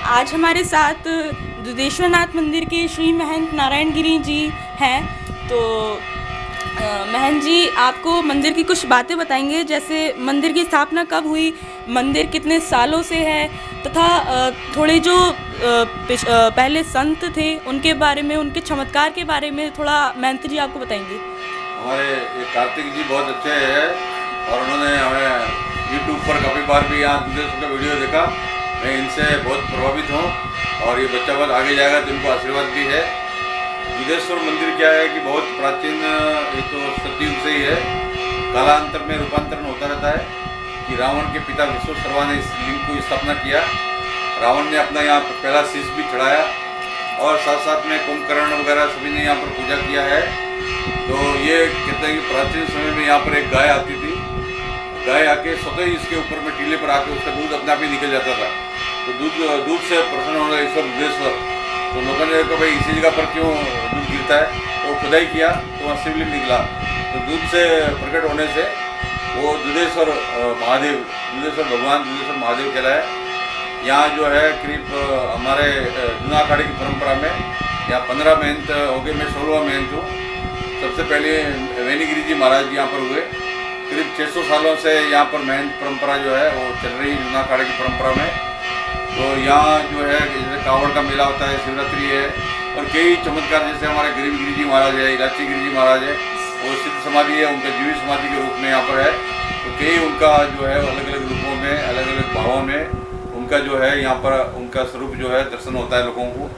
आज हमारे साथ दुधेश्वरनाथ मंदिर के श्री महंत नारायण गिरी जी हैं। तो महंत जी आपको मंदिर की कुछ बातें बताएंगे, जैसे मंदिर की स्थापना कब हुई, मंदिर कितने सालों से है, तथा थोड़े जो पहले संत थे उनके बारे में, उनके चमत्कार के बारे में थोड़ा महंत जी आपको बताएंगे। हमारे ये कार्तिक जी बहुत अच्छे हैं और उन्होंने हमें यूट्यूब पर काफ़ी बार भी यहाँ दूसरे का वीडियो देखा। मैं इनसे बहुत प्रभावित हूँ और ये बच्चा बहुत आगे जाएगा तो इनको आशीर्वाद भी है। दुधेश्वर मंदिर क्या है कि बहुत प्राचीन, ये तो सतयुग से ही है, कालांतर में रूपांतरण होता रहता है कि रावण के पिता विश्वकर्मा ने इस लिंग को स्थापना किया। रावण ने अपना यहाँ पर पहला शीश भी चढ़ाया और साथ साथ में कुंभकर्ण वगैरह सभी ने यहाँ पर पूजा किया है। तो ये कहते हैं कि प्राचीन समय में यहाँ पर एक गाय आती थी, गाय आके स्वतः ही इसके ऊपर में टीले पर आके उसका दूध अपने आप ही निकल जाता था। तो दूध से प्रसन्न होना ईश्वर दुधेश्वर। तो लोगों ने कहा भाई इसी जगह पर क्यों दूध गिरता है, तो खुदाई किया तो वहाँ शिवलिंग निकला। तो दूध से प्रकट होने से वो दुधेश्वर महादेव, दुधेश्वर भगवान दुधेश्वर महादेव कहलाए। यहाँ जो है करीब हमारे जूना अखाड़े की परंपरा में यहाँ 15 महंत हो गए, मैं 16वां महंत हूँ। सबसे पहले वेनीगिरी जी महाराज यहाँ पर हुए। करीब 600 सालों से यहाँ पर महंत परंपरा जो है वो चल रही है जूना अखाड़े की परंपरा में। तो यहाँ जो है जैसे कावड़ का मेला होता है, शिवरात्रि है और कई चमत्कार, जैसे हमारे गरीब गिरी जी महाराज है, इलाची गिरी जी महाराज है, वो सिद्ध समाधि है, उनका जीवित समाधि के रूप में यहाँ पर है। तो कई उनका जो है अलग अलग रूपों में, अलग अलग भावों में उनका जो है यहाँ पर उनका स्वरूप जो है दर्शन होता है लोगों को।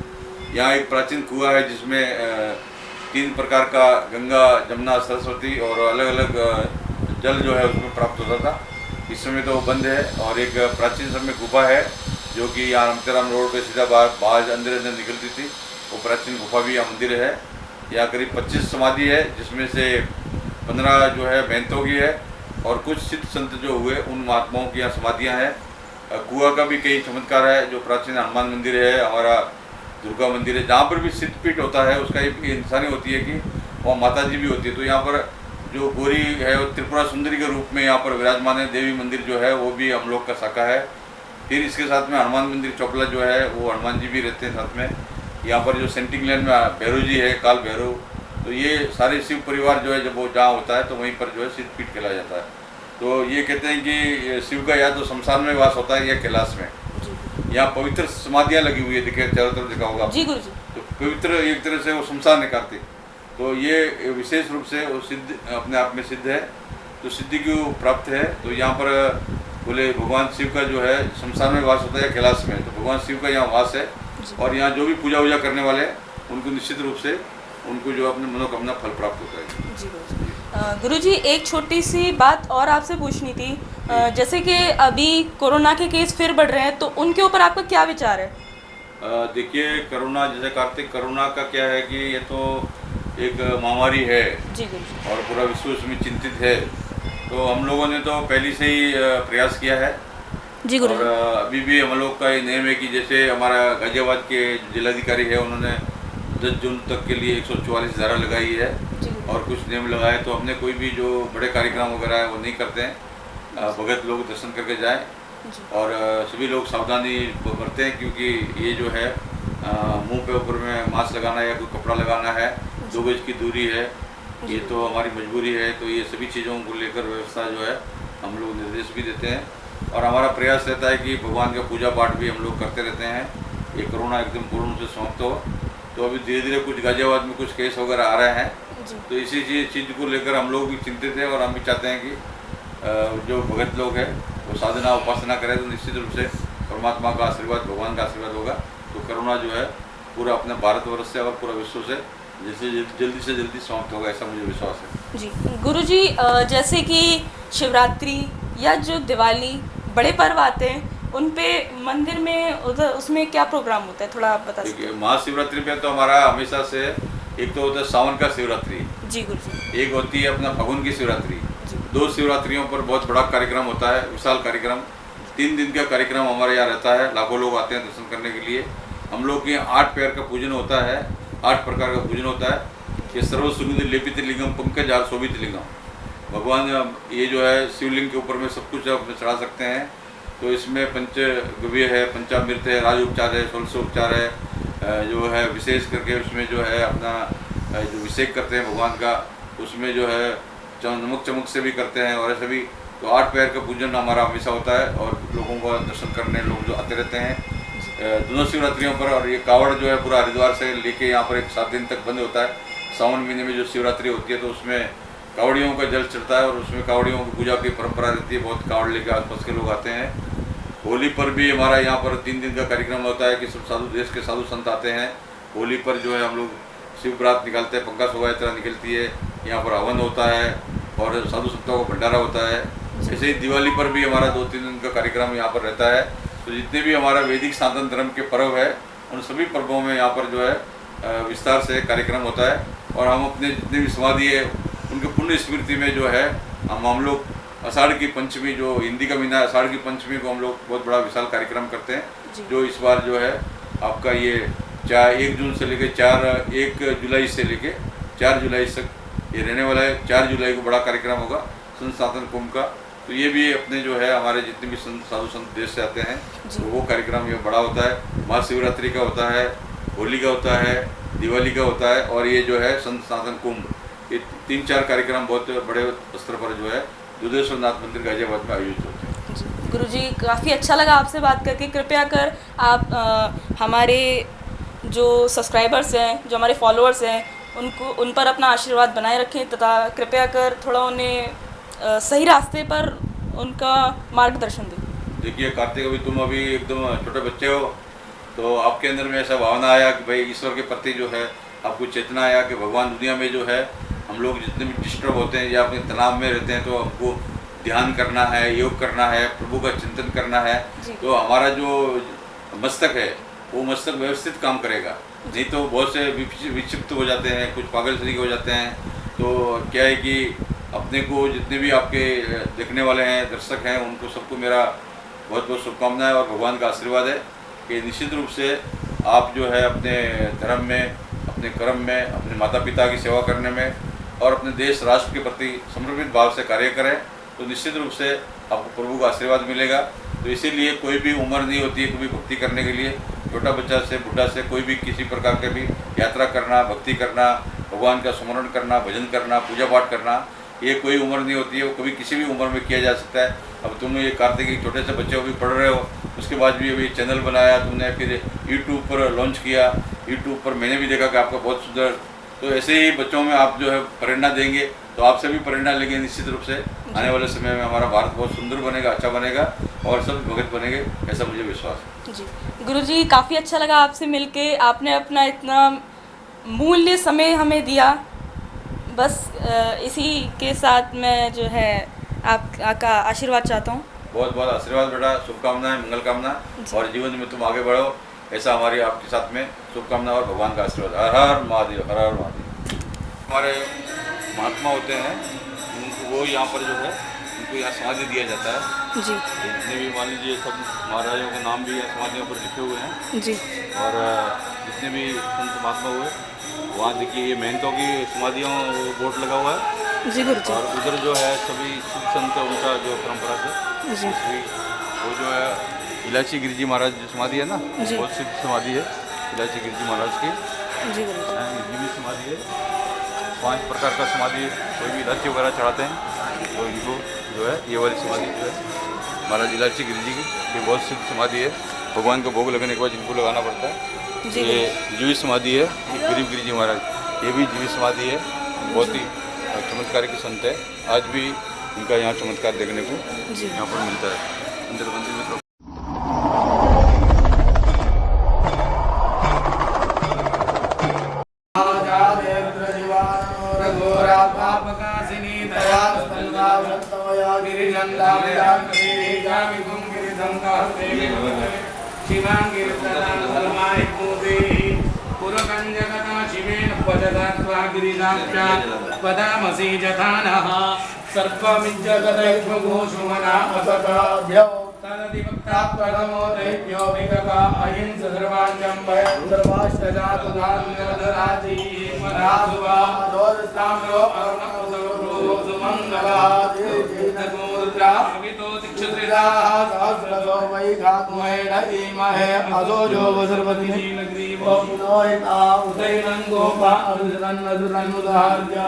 यहाँ एक प्राचीन कुआं है जिसमें 3 प्रकार का गंगा, जमुना, सरस्वती और अलग अलग जल जो है उसमें प्राप्त होता था। इस समय तो वो बंद है। और एक प्राचीन समय गुफा है जो कि यहाँ रामतेराम रोड पे सीधा बाहर अंदर निकलती थी, वो प्राचीन गुफा भी यहाँ मंदिर है। यहाँ करीब 25 समाधि है जिसमें से 15 जो है महंतों की है और कुछ सिद्ध संत जो हुए उन महात्माओं की यहाँ समाधियाँ हैं। कुआं का भी कई चमत्कार है। जो प्राचीन हनुमान मंदिर है, हमारा दुर्गा मंदिर है, जहाँ पर भी सिद्ध पीठ होता है उसका एक इंसानी होती है कि वहाँ माता जी भी होती है। तो यहाँ पर जो गोरी है वो त्रिपुरा सुंदरी के रूप में यहाँ पर विराजमान है। देवी मंदिर जो है वो भी हम लोग का शाखा है। फिर इसके साथ में हनुमान मंदिर चौपला जो है वो हनुमान जी भी रहते हैं साथ में। यहाँ पर जो सेंटिंग लैंड में भैरव जी है, काल भैरव, तो ये सारे शिव परिवार जो है जब वो जहाँ होता है तो वहीं पर जो है सिद्ध पीठ कहलाया जाता है। तो ये कहते हैं कि शिव का या तो शमशान में वास होता है या कैलाश में। यहाँ पवित्र समाधियाँ लगी हुई है, देखिए चारों तरफ देखा होगा जी गुरु जी। तो पवित्र एक तरह से वो शमशान निकालते। तो ये विशेष रूप से वो सिद्ध अपने आप में सिद्ध है, तो सिद्धि की प्राप्त है। तो यहाँ पर बोले भगवान शिव का जो है शमशान में वास होता है कैलाश में, तो भगवान शिव का यहाँ वास है। और यहाँ जो भी पूजा वूजा करने वाले हैं उनको निश्चित रूप से उनको जो अपने मनोकामना फल प्राप्त होता है। जी गुरुजी, एक छोटी सी बात और आपसे पूछनी थी। जैसे कि अभी कोरोना के केस फिर बढ़ रहे हैं, तो उनके ऊपर आपका क्या विचार है? देखिए कोरोना, जैसे कार्तिक, कोरोना का क्या है कि ये तो एक महामारी है जी गुरुजी, और पूरा विश्व इसमें चिंतित है। तो हम लोगों ने तो पहले से ही प्रयास किया है जी गुरुजी। और अभी भी हम लोग का ये नियम है कि जैसे हमारा गाजियाबाद के जिलाधिकारी है उन्होंने 10 जून तक के लिए 144 धारा लगाई है और कुछ नियम लगाए। तो हमने कोई भी जो बड़े कार्यक्रम वगैरह है वो नहीं करते हैं, भगत लोग दर्शन करके जाएं और सभी लोग सावधानी बरतें हैं, क्योंकि ये जो है मुंह पे ऊपर में मास्क लगाना है या कोई कपड़ा लगाना है, 2 गज की दूरी है, ये तो हमारी मजबूरी है। तो ये सभी चीज़ों को लेकर व्यवस्था जो है हम लोग निर्देश भी देते हैं और हमारा प्रयास रहता है कि भगवान का पूजा पाठ भी हम लोग करते रहते हैं, ये कोरोना एकदम पूर्ण रूप से समाप्त हो। तो अभी धीरे धीरे कुछ गाजियाबाद में कुछ केस वगैरह आ रहे हैं, तो इसी चीज़ को लेकर हम लोग भी चिंतित हैं और हम भी चाहते हैं कि जो भगत लोग हैं वो साधना उपासना करें तो निश्चित रूप से परमात्मा का आशीर्वाद, भगवान का आशीर्वाद होगा। तो कोरोना जो है पूरा अपने भारतवर्ष से और पूरा विश्व से जल्दी से जल्दी समाप्त होगा, ऐसा मुझे विश्वास है। जी गुरुजी, जैसे कि शिवरात्रि या जो दिवाली बड़े पर्व आते हैं उन पे मंदिर में उधर उसमें क्या प्रोग्राम होता है, थोड़ा आप बता सकते हैं? महाशिवरात्रि पे तो हमारा हमेशा से एक तो होता है सावन का शिवरात्रि जी गुरुजी, एक होती है अपना फागुन की शिवरात्रि। 2 शिवरात्रियों पर बहुत बड़ा कार्यक्रम होता है, विशाल कार्यक्रम, 3 दिन का कार्यक्रम हमारे यहाँ रहता है। लाखों लोग आते हैं दर्शन करने के लिए। हम लोग के यहाँ 8 पैर का पूजन होता है, 8 प्रकार का पूजन होता है कि सर्व सुगंधि लेपित लिंगम पंकज आर शोभित लिंगम। भगवान ये जो है शिवलिंग के ऊपर में सब कुछ अपने चढ़ा सकते हैं तो इसमें पंचगव्य है, पंचामृत है, राज उपचार है, षोडशोपचार है, जो है विशेष करके उसमें जो है अपना जो अभिषेक करते हैं भगवान का, उसमें जो है नमक चमक से भी करते हैं और ऐसे भी। तो 8 पैर का पूजन हमारा हमेशा होता है और लोगों का दर्शन करने लोग जो आते रहते हैं दोनों शिवरात्रियों पर। और ये कावड़ जो है पूरा हरिद्वार से लेके यहाँ पर 7 दिन तक बंद होता है। सावन महीने में जो शिवरात्रि होती है तो उसमें कावड़ियों का जल चढ़ता है और उसमें कावड़ियों की पूजा की परंपरा रहती है। बहुत कावड़ लेके आसपास के लोग आते हैं। होली पर भी हमारा यहाँ पर 3 दिन का कार्यक्रम होता है कि सब साधु देश के साधु संत आते हैं। होली पर जो है हम लोग शिव बरात निकालते हैं, पंखा शोभा यात्रा निकलती है, यहाँ पर हवन होता है और साधु संतों का भंडारा होता है। ऐसे ही दिवाली पर भी हमारा 2-3 दिन का कार्यक्रम यहाँ पर रहता है। तो जितने भी हमारा वैदिक सनातन धर्म के पर्व है उन सभी पर्वों में यहाँ पर जो है विस्तार से कार्यक्रम होता है। और हम अपने जितने भी समाधि है उनके पुण्य स्मृति में जो है हम लोग आषाढ़ की पंचमी, जो हिंदी का महीना है, आषाढ़ की पंचमी को हम लोग बहुत बड़ा विशाल कार्यक्रम करते हैं। जो इस बार जो है आपका ये 1 जून से लेके 1 जुलाई से लेके 4 जुलाई तक ये रहने वाला है। 4 जुलाई को बड़ा कार्यक्रम होगा संत सनातन कुंभ का। तो ये भी अपने जो है हमारे जितने भी संत साधु संत देश से आते हैं तो वो कार्यक्रम ये बड़ा होता है। महाशिवरात्रि का होता है, होली का होता है, दिवाली का होता है और ये जो है संत सनातन कुंभ, ये 3-4 कार्यक्रम बहुत बड़े स्तर पर जो है दुधेश्वर नाथ मंदिर गाजियाबाद में आयोजित होते हैं। गुरुजी काफ़ी अच्छा लगा आपसे बात करके। कृपया कर आप हमारे जो सब्सक्राइबर्स हैं, जो हमारे फॉलोअर्स हैं, उन पर अपना आशीर्वाद बनाए रखें तथा कृपया कर थोड़ा उन्हें सही रास्ते पर उनका मार्गदर्शन दें। देखिए कार्तिक, अभी तुम अभी एकदम छोटे बच्चे हो तो आपके अंदर में ऐसा भावना आया कि भाई ईश्वर के प्रति जो है आपको चेतना आया कि भगवान दुनिया में जो है हम लोग जितने भी डिस्टर्ब होते हैं या अपने तनाव में रहते हैं तो हमको ध्यान करना है, योग करना है, प्रभु का चिंतन करना है। तो हमारा जो मस्तक है वो मस्तक व्यवस्थित काम करेगा। नहीं तो बहुत से विक्षिप्त हो जाते हैं, कुछ पागल तरीके हो जाते हैं। तो क्या है कि अपने को जितने भी आपके देखने वाले हैं, दर्शक हैं, उनको सबको मेरा बहुत बहुत शुभकामनाएं और भगवान का आशीर्वाद है कि निश्चित रूप से आप जो है अपने धर्म में, अपने कर्म में, अपने माता पिता की सेवा करने में और अपने देश राष्ट्र के प्रति समर्पित भाव से कार्य करें तो निश्चित रूप से आपको प्रभु का आशीर्वाद मिलेगा। तो इसीलिए कोई भी उम्र नहीं होती है कभी भक्ति करने के लिए। छोटा बच्चा से बुढ़ा से कोई भी किसी प्रकार के भी यात्रा करना, भक्ति करना, भगवान का स्मरण करना, भजन करना, पूजा पाठ करना, ये कोई उम्र नहीं होती है, वो कभी किसी भी उम्र में किया जा सकता है। अब तुम ये कार्तिक के छोटे से बच्चे को भी पढ़ रहे हो, उसके बाद भी अभी चैनल बनाया तुमने, फिर यूट्यूब पर लॉन्च किया। यूट्यूब पर मैंने भी देखा कि आपका बहुत सुंदर, तो ऐसे ही बच्चों में आप जो है प्रेरणा देंगे तो आपसे भी प्रेरणा लेंगे। निश्चित रूप से आने वाले समय में हमारा भारत बहुत सुंदर बनेगा, अच्छा बनेगा और सब भगत बनेंगे, ऐसा मुझे विश्वास है। जी गुरुजी, काफ़ी अच्छा लगा आपसे मिलके। आपने अपना इतना मूल्य समय हमें दिया। बस इसी के साथ मैं जो है आपका आशीर्वाद चाहता हूँ। बहुत बहुत आशीर्वाद बेटा, शुभकामनाएं, मंगल कामना और जीवन में तुम आगे बढ़ो, ऐसा हमारी आपके साथ में शुभकामना और भगवान का आशीर्वाद। हर हर महादेव, हर हर महादेव। हमारे महात्मा होते हैं उनको वो यहाँ पर जो है उनको यहाँ समाधि दिया जाता है जी। जितने भी मान लीजिए सब महाराजों के नाम भी समाधियों पर लिखे हुए हैं जी। और जितने भी संत महात्मा हुए वहाँ देखिए ये महंतों की समाधियों बोर्ड लगा हुआ है जी गुरुजी। और उधर जो है सभी सिद्ध संत उनका जो परंपरा से जी। वो जो है इलायची गिरिजी महाराज जो समाधि है ना, जी। बहुत सिद्ध समाधि है इलायची गिरिजी महाराज की। जी गुरुजी। ये भी समाधि है। 5 प्रकार का समाधि कोई भी इलायची वगैरह चढ़ाते हैं तो इनको जो है ये वाली समाधि जो है महाराज इलायची गिरिजी की, ये बहुत सिद्ध समाधि है। भगवान को भोग लगने के बाद जिनको लगाना पड़ता है। ये जीवित समाधि है, ये गरीब गिरिजी महाराज, ये भी जीवित समाधि है। बहुत ही चमत्कारी के संत है। आज भी इनका यहाँ चमत्कार देखने को यहाँ पर मिलता है। अंदर मंदिर में पदामसि जथानः सर्वमिज्जगदैक्ष्मघोषुमनामसकाभ्यो तदधिवक्तात्वगमो दैव्यो विगता अहिंस सर्वाञ्जं भयं सर्वाश्चजातु धान्योदराजी मरासुवा दोरस्ताम्रो अरुणोदरो सुमङ्गला देवरुद्रा अवितो दीक्षते विदाः सहस्रशो वै खात्महेन ईमहे अजोजो वसर्वति ग्रीवो पुनोहिता उदैनं गोपा अरुजरन्नदुरन्नुदार्या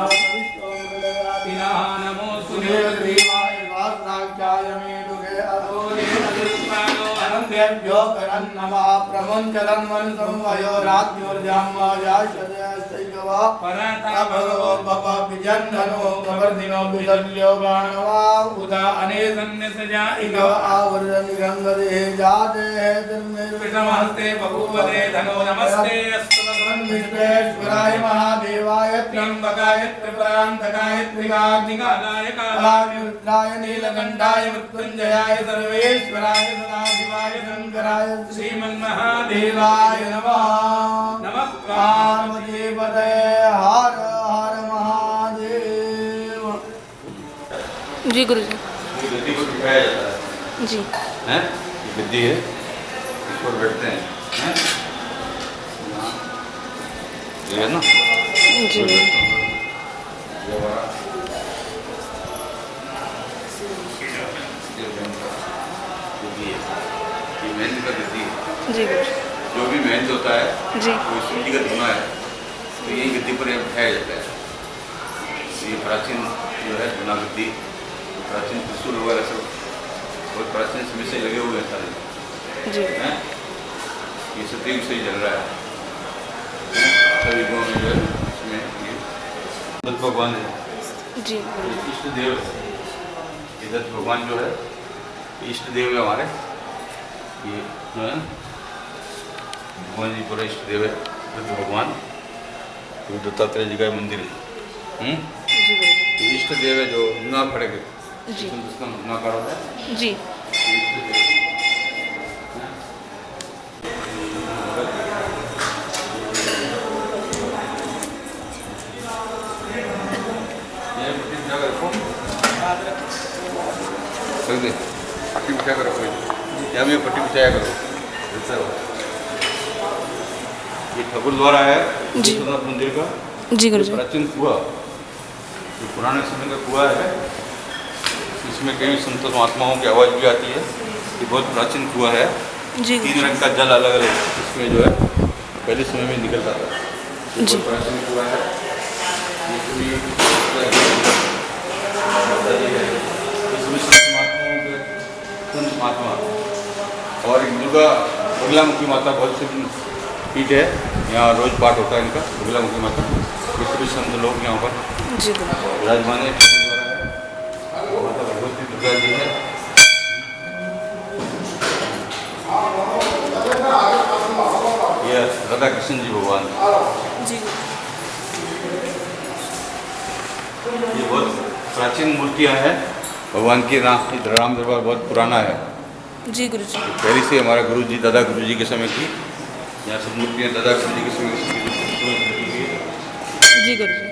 तिनाः नमोऽस्तु ग्रीवाय वास्त्राख्याय मेदुगे अधोरेण दुष्मानो अनन्देभ्यो करन्नमः प्रमुञ्चलं वनसंवयो राज्ञोर्जाम्मायाश्चर्यस्तैकवा पराता भगवो बप विजन्धनो कवर्धिनो विदल्यो गाणवा उदा अनेसन्यसजा इगो आवर्जन गंगदे जाते विषमहस्ते बभूवते धनो नमस्ते अस्तु भगवन् विश्वेश्वराय महादेवाय त्र्यंबकाय त्रिपुरान्तकाय त्रिकाग्निकालाय कालाग्निरुद्राय नीलकण्ठाय मृत्युञ्जयाय सर्वेश्वराय सदाशिवाय शङ्कराय श्रीमन्महादेवाय नमः नमः पार्वतीपतये हर हर महादेव। जी गुरुजी। गद्दी को बिठाया जाता है जी हैं, ये गद्दी है, इस पर बैठते हैं ये है ना। जी ये हमारा गद्दी है, ये मेहंदी का गद्दी है। जी गुरुजी। जो भी मेहंदी होता है जी वो सूजी का धुआं है, तो यही गद्दी पर बिठाया जाता है। ये प्राचीन जो है धुना गद्दी, प्राचीन त्रिशूल वगैरह सब बहुत प्राचीन समय से लगे हुए हैं सारे जी हैं। ये सतयुग से ही चल रहा है सभी गाँव में जो है इसमें ये दत्त भगवान है, जी ये इष्ट देव है। ये दत्त भगवान जो है इष्ट देव है हमारे, ये जो है भगवान जी पूरा इष्ट देव है दत्त भगवान। तो दत्तात्रेय जी का मंदिर है। जी गुरुजी। ये इष्ट देव है जो ना खड़े के जी ना खड़ा होता है। जी पट्टी बिछा कर रखो, या में पट्टी बिछाया करो। ये ठाकुर द्वारा है जी। विश्वनाथ मंदिर का। जी गुरुजी। प्राचीन कुआ, जो पुराने समय का कुआ है, इसमें कई संत महात्माओं की आवाज़ भी आती है। ये बहुत प्राचीन कुआ है। जी 3 रंग का जल अलग अलग इसमें जो है पहले समय में निकलता था। ये जी। बहुत प्राचीन कुआ है। ये पूरी इसमें संत महात्माओं के संत महात्मा और एक दुर्गा बगलामुखी माता बहुत से पीठ है, यहाँ रोज पाठ होता है इनका। बगलामुखी माता ये सभी संत लोग यहाँ पर जी गुरुजी। विराजमान है। माता भगवती दुर्गा जी है। ये राधा कृष्ण जी भगवान, जी ये बहुत प्राचीन मूर्तियाँ हैं भगवान की। राम दरबार बहुत पुराना है, जी गुरुजी। पहले से हमारा गुरु जी दादा गुरु जी के समय की यहाँ सब मूर्तियाँ दादा गुरु जी के समय की। जी गुरुजी।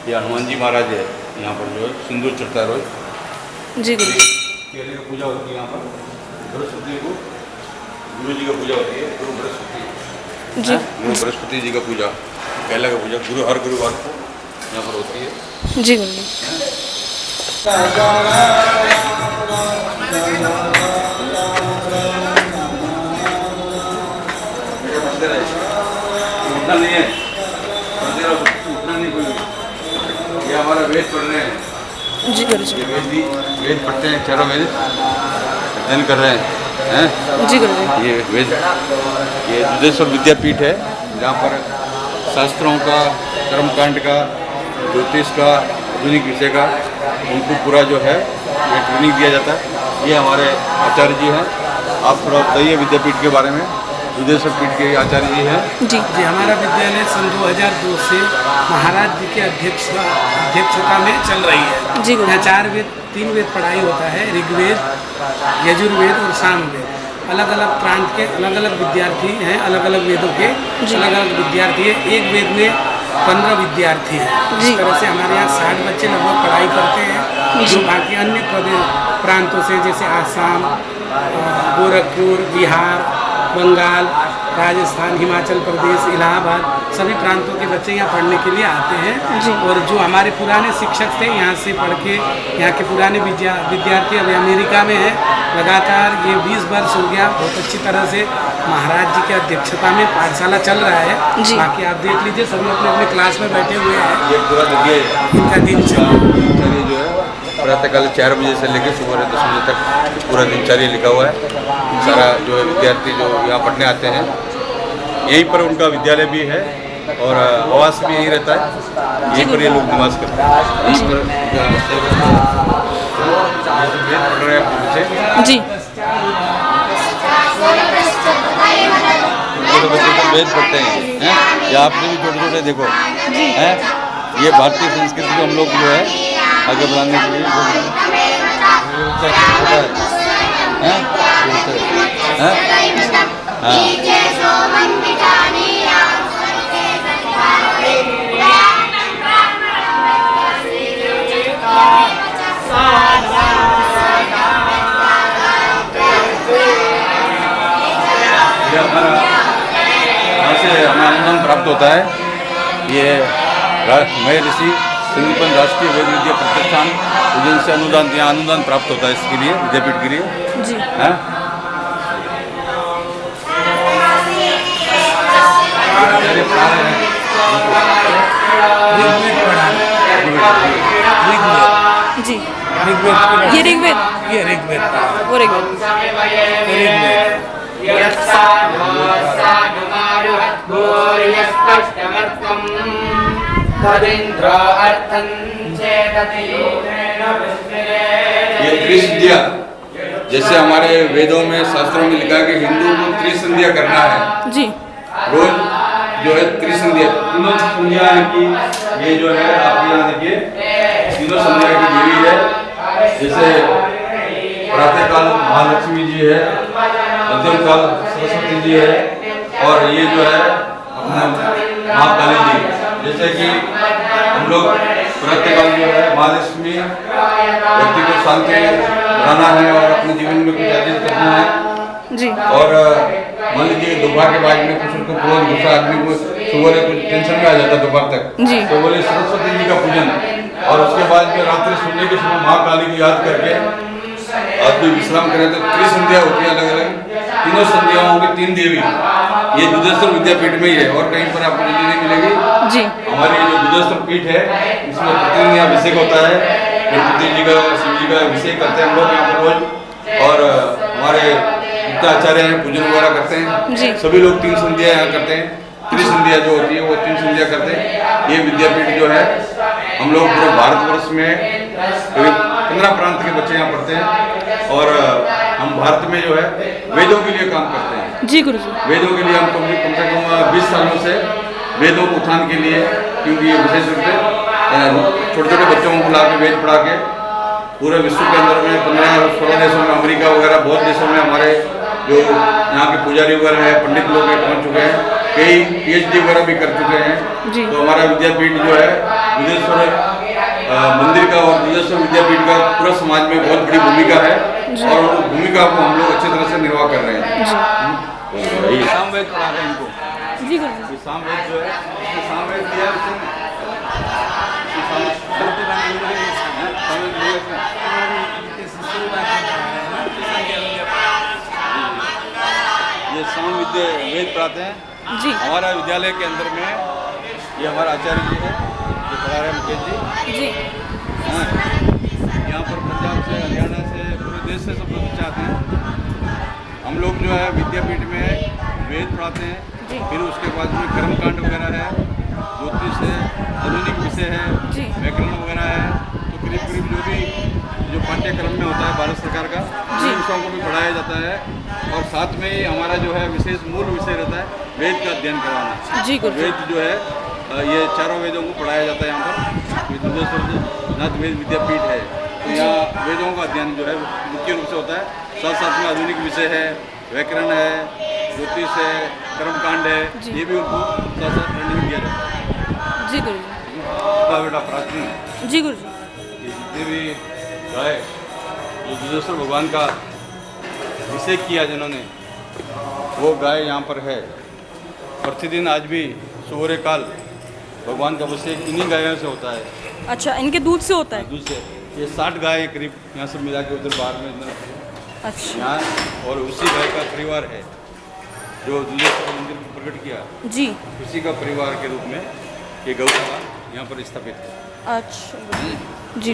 ये हनुमान जी महाराज है, यहाँ पर जो है सिंदूर चढ़ता है रोज। जी गुरुजी। केले की पूजा होती है यहाँ पर। बृहस्पति को गुरु जी का पूजा होती है, गुरु बृहस्पति जी। गुरु बृहस्पति जी का पूजा, केला का पूजा गुरु हर गुरुवार को यहाँ पर होती है। जी गुरुजी। मंदिर है, उठना नहीं है, मंदिर उठना नहीं कोई। ये हमारा वेद पढ़ रहे हैं, जी गुरुजी। ये वेद पढ़ते हैं, चारों वेद अध्ययन कर रहे हैं। जी गुरुजी। ये वेद, ये दुधेश्वर विद्यापीठ है जहाँ पर शास्त्रों का, कर्मकांड का, ज्योतिष का, आधुनिक विषय का उनको पूरा जो है ये ट्रेनिंग दिया जाता है। ये हमारे आचार्य जी हैं। आप थोड़ा बताइए विद्यापीठ के बारे में। दुधेश्वर पीठ के आचार्य जी हैं। जी जी हमारा विद्यालय सन 2002 से महाराज जी के अध्यक्षता में चल रही है। जी गुरुजी। यहाँ 4 वेद 3 वेद पढ़ाई होता है, ऋग्वेद, यजुर्वेद और सामवेद। अलग अलग प्रांत के अलग अलग विद्यार्थी हैं, अलग अलग वेदों के अलग अलग विद्यार्थी हैं। एक वेद में 15 विद्यार्थी हैं। जी। इस तरह से हमारे यहाँ 60 बच्चे लगभग पढ़ाई करते हैं, जो बाकी अन्य प्रांतों से जैसे आसाम, गोरखपुर, बिहार, बंगाल, राजस्थान, हिमाचल प्रदेश, इलाहाबाद सभी प्रांतों के बच्चे यहाँ पढ़ने के लिए आते हैं। और जो हमारे पुराने शिक्षक थे यहाँ से पढ़ के, यहाँ के पुराने विद्यार्थी अभी अमेरिका में हैं। लगातार ये 20 वर्ष हो गया, बहुत अच्छी तरह से महाराज जी की अध्यक्षता में पाठशाला चल रहा है। बाकी आप देख लीजिए, सभी अपने अपने क्लास में बैठे हुए हैं। ये पूरा देखिए इनका दिनचर्या जो है प्रातःकाल 4 बजे से लेकर सुबह 10 बजे तक पूरा दिनचर्या लिखा हुआ है। सारा जो है विद्यार्थी जो यहाँ पढ़ने आते हैं, यहीं पर उनका विद्यालय भी है और आवास भी यहीं रहता है, यहीं पर ये लोग निवास करते हैं। यहीं पर पढ़ रहे हैं बच्चे जी। छोटे बच्चे तो वेद पढ़ते हैं। या आपने भी छोटे छोटे देखो हैं, ये भारतीय संस्कृति को हम लोग जो है आगे बढ़ाने के लिए हमें अनुदान प्राप्त होता है। ये मैं ऋषि संदीपन राष्ट्रीय वेद विद्या प्रतिष्ठान उज्जैन से अनुदान प्राप्त होता है इसके लिए, विद्यापीठ के लिए जी। है। जी, ये ऋग्वेद, ये ऋग्वेद, वो ऋग्वेद। ये त्रिसंध्या, जैसे हमारे वेदों में शास्त्रों में लिखा है कि हिंदू को त्रिसंध्या करना है जी। रोज जो है त्रिसंध्या, तीनों संध्या की ये जो है आप यहाँ देखिए तीनों संध्या की देवी है। जैसे प्रातःकाल महालक्ष्मी जी है, मध्यम काल सरस्वती जी है और ये जो है अपना महाकाली जी। जैसे कि हम लोग प्रातःकाल जो है महालक्ष्मी व्यक्ति को शांति बनाना है और अपने जीवन में कुछ अर्जित करना है जी। और मान लीजिए दोपहर के बाद में कुछ उनको क्रोध गुस्सा आदमी को सुबह कुछ टेंशन में आ जाता है दोपहर तक जी। तो बोले सरस्वती जी का पूजन और उसके बाद में रात्रि सोने के समय महाकाली को याद करके आदमी विश्राम करें तो त्रिसंध्या होती है अलग अलग। तीनों संध्याओं की 3 देवी ये दुधेश्वर विद्यापीठ में ही है और कहीं पर आपको नहीं मिलेगी जी। हमारी जो दुधेश्वर पीठ है इसमें प्रतिदिन यहाँ अभिषेक होता है, गणपति जी का शिव जी का अभिषेक करते हैं हम लोग यहाँ पर रोज। और हमारे आचार्य हैं पूजन वगैरह करते हैं। सभी लोग 3 संध्या यहाँ करते हैं। त्रिसंध्या जो होती है वो 3 संध्या करते हैं। ये विद्यापीठ जो है हम लोग पूरे भारतवर्ष में करीब 15 प्रांत के बच्चे यहाँ पढ़ते हैं और हम भारत में जो है वेदों के लिए काम करते हैं जी गुरुजी। वेदों के लिए हम कम से कम 20 सालों से वेदों को उत्थान के लिए, क्योंकि ये विशेष रूप से छोटे छोटे बच्चों को ला के वेद पढ़ा के पूरे विश्व के अंदर में 15-16 देशों में, अमेरिका वगैरह बहुत देशों में हमारे जो यहाँ के पुजारी वगैरह हैं, पंडित लोग पहुँच चुके हैं, कई PhD वगैरह भी कर चुके हैं। तो हमारा विद्यापीठ जो है दुधेश्वर मंदिर का और दुधेश्वर विद्यापीठ का पूरा समाज में बहुत बड़ी भूमिका है और उस भूमिका को हम लोग अच्छी तरह से निर्वाह कर रहे हैं। सामवेद पढ़ा रहे हैं इनको जी गुरुजी। सामवेद जो है सामवेद दिया ये सामवेद वेद पढ़ाते हैं जी। हमारा विद्यालय के अंदर में। ये हमारा आचार्य जी है जो पढ़ा रहे हैं मुकेश जी। हाँ, यहाँ पर पंजाब से, हरियाणा से, पूरे देश से सब लोग बच्चे आते हैं। हम लोग जो है विद्यापीठ में वेद पढ़ाते हैं, फिर उसके बाद में कर्मकांड वगैरह है, ज्योतिष है, आधुनिक विषय है, व्याकरण वगैरह है। तो करीब करीब जो पाठ्यक्रम में होता है भारत सरकार का, उन विषयों को भी पढ़ाया जाता है और साथ में ही हमारा जो है विशेष मूल विषय रहता है वेद का अध्ययन करवाना। जी वेद जो है ये चारों वेदों को पढ़ाया जाता है यहाँ पर। दुधेश्वर नाथ वेद विद्यापीठ है तो यहाँ वेदों का अध्ययन जो है मुख्य रूप से होता है। साथ साथ में आधुनिक विषय है, व्याकरण है, ज्योतिष है, कर्मकांड है, ये भी उनको साथ साथ ट्रेनिंग दिया जाता है। जी गुरुजी। बेटा प्राचीन जी गुरुजी। जितने भी गाय जो दुधेश्वर भगवान का अभिषेक किया जिन्होंने, वो गाय यहाँ पर है। प्रतिदिन आज भी सुबह काल भगवान का अभिषेक इन्हीं गायों से होता है। अच्छा, इनके दूध से होता है। दूध से ये 60 गाय करीब यहाँ से मिला के उधर बाहर में अच्छा यहाँ, और उसी गाय का परिवार है जो दुधेश्वर मंदिर को प्रकट किया जी। उसी का परिवार के रूप में ये गौशाला यहाँ पर स्थापित है। अच्छा जी।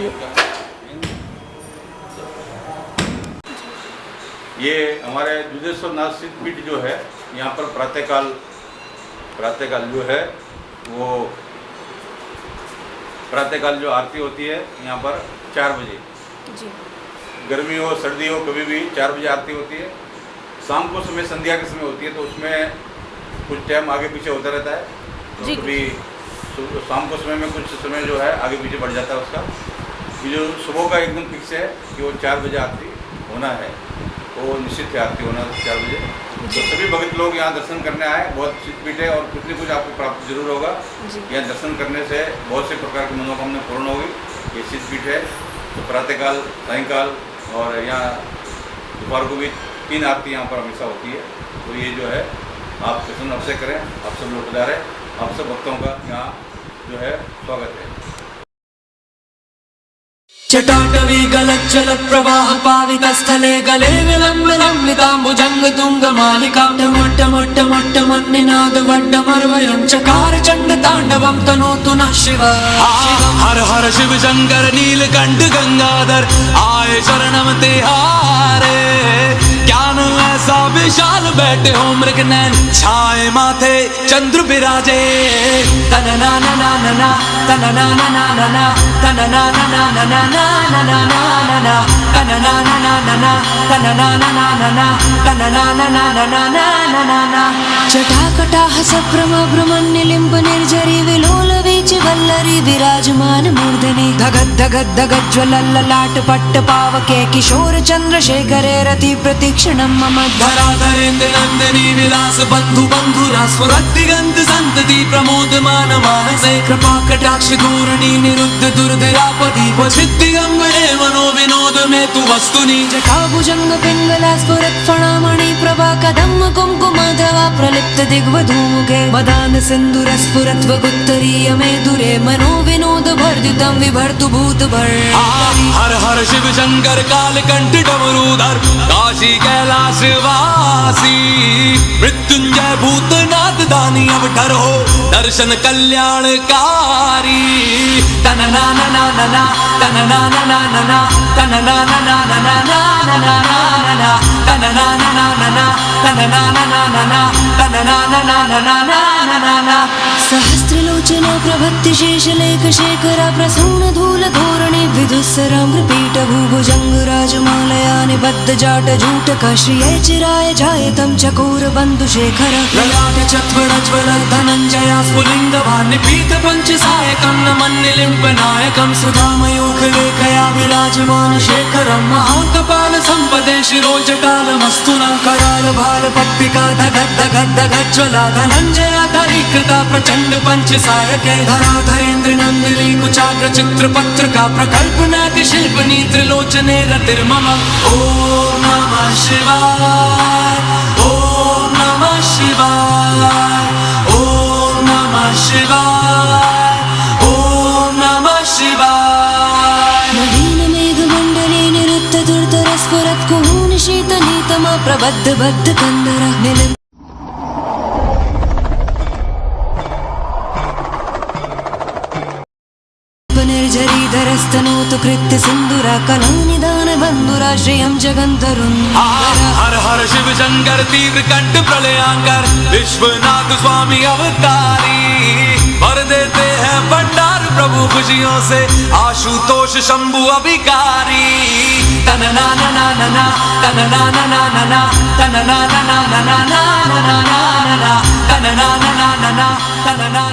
ये हमारे दुधेश्वर नाथ सिद्ध पीठ जो है यहाँ पर प्रातःकाल जो है वो प्रातःकाल जो आरती होती है यहाँ पर 4 बजे जी। गर्मी हो सर्दी हो कभी भी 4 बजे आरती होती है। शाम को समय संध्या के समय होती है तो उसमें कुछ टाइम आगे पीछे होता रहता है, तो कभी शाम को समय में कुछ समय जो है आगे पीछे बढ़ जाता है उसका। जो सुबह का एकदम फिक्स है कि वो 4 बजे आरती होना है, वो निश्चित है आरती होना 4 बजे। तो सभी भक्त लोग यहाँ दर्शन करने आए, बहुत सिद्धपीठ है और कुछ न कुछ आपको प्राप्त जरूर होगा। यहाँ दर्शन करने से बहुत से प्रकार की मनोकामना पूर्ण होगी। ये सिद्धपीठ है तो प्रातःकाल, सायंकाल और यहाँ दोपहर को भी 3 आरती यहाँ पर हमेशा होती है। तो ये जो है आप दर्शन अवश्य करें, आप सब लोग पधारें, आप सब भक्तों का यहाँ जो है स्वागत है। चटाटवी गलज्जल प्रवाह पावित स्थले गले विलम्बिताम्बुजंग तुंग मालिका टमट्ट मन्निनाद वड्डमर्वयं चकार चंड तांडवं तनोतु नः शिव। हर हर शिव शंकर नीलकंठ गंगाधर आए शरणम तिहारे। ज्ञान ऐसा विशाल बैठे हो मृग नैन छाए माथे चंद्र विराजे। तनना ना ना ना ना तनना ना ना ना ना तनना ना ना ना ना ना ना ना ना ना तनना ना ना ना ना तनना ना ना ना ना तनना ना ना ना ना ना ना ना। जटाकटाह सभ्रम भ्रमन्निलिम्ब निर्झरी विलोल वीच वल्लरी विराजमान मूर्धनि। धगद धगद धगद ज्वलल्ललाट पट्ट पावके किशोर चंद्रशेखरे रति प्रतीक्षणं मम। धराधरेन्द्र नंदिनी विलास बंधु बंधुरा स्फुरद्दिगंत संतति प्रमोदमान मानसे। कृपा कटाक्ष धूर्णी निरुद्ध दुर्धरापति वचिद्दिगंबरे मनो विनोद में तु वस्तुनि। जटाभुजंग पिंगला स्फुरत् फणामणि प्रभा कदम्ब कुंकुमधवा प्रलिप्त दिग्वधूमुखे। मदान सिंधुर स्फुरत् वगुत्तरीय मेधुरे मनो विनोद भर्जितं विभर्तु भूत भर्तरि। हर हर शिव शंकर कालकंठ डमरूधर काशी कैलाश वासी। मृत्युंजय भूतनाथ दानी अवतार हो दर्शन कल्याणकारी। तनना ना ना ना ना तनना ना ना ना ना तनना ना ना ना ना ना ना ना ना तनना ना ना ना ना तनना ना ना ना ना तनना ना ना ना ना ना ना ना। सहस्त्रलोचन प्रभत्ति शेषलेख शेखरा प्रसून धूल धोरणे विदुस्सराम्रपीठ भूभुजंग राजमालया निबद्ध जाट जूटक श्रिये चिराय जायतं चकोर बंधु शेखर। ललाट चत्वरज्वल धनंजया स्फुलिंग भान्य पीत पंच सायकं नमन्निलिम्ब नायकं। सुधामयूख लेखया विराजमान शेखरं महाकपाल संपदे शिरोजटालमस्तु न। कराल भाल पट्टिका धगद धगद धगद ज्वला धनंजया धरीकृता प्रचंड पंच सायके। धराधरेन्द्र नंदिनी कुचाग्र चित्र पत्रिका प्रकल्पनाति शिल्पनी त्रिलोचने रतिर्मम। ओम नमः शिवाय ओम नमः शिवाय ओम नमः शिवाय ओम नमः शिवाय। नवीन मेघमंडले निरुद्ध दुर्धर स्फुरत् कुहून शीतनीतमा प्रबद्ध बद्ध कंदर निलिम्ब। निर्झरीधरस्तनोतु कृत्य सिंधुरा कलानिदान बंधुरा श्रियं जगंतरुन्। हर हर शिव शंकर तीव्र कंठ प्रलयांकर विश्वनाथ स्वामी अवतारी। भर देते हैं भंडार प्रभु खुशियों से आशुतोष शंभु अभिकारी। तनना ना ना ना ना तनना ना ना ना ना तनना ना ना ना ना ना ना ना ना तनना ना ना ना ना तनना